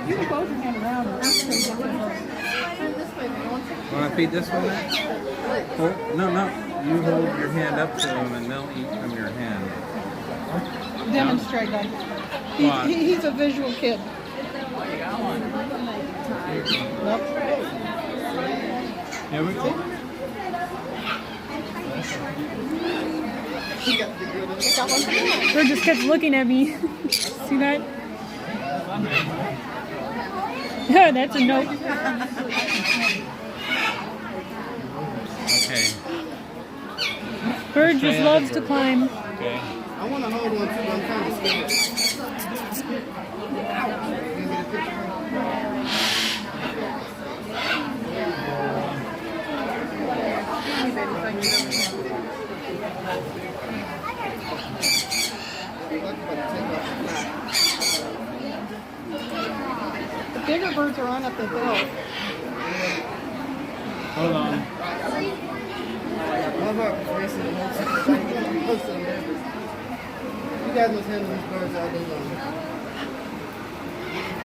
You can fold your hand around. Want to feed this one then? Hold, no, no. You hold your hand up to them and they'll eat from your hand. Demonstrate that. He's a visual kid. Nope. Here we go. Bird just kept looking at me. See that? That's a nope. Okay. Bird just loves to climb. Okay. I want to hold one too, but I'm kind of scared. The bigger birds are on up the hill. Hold on. How about racing the whole time? You guys must handle these birds all day long.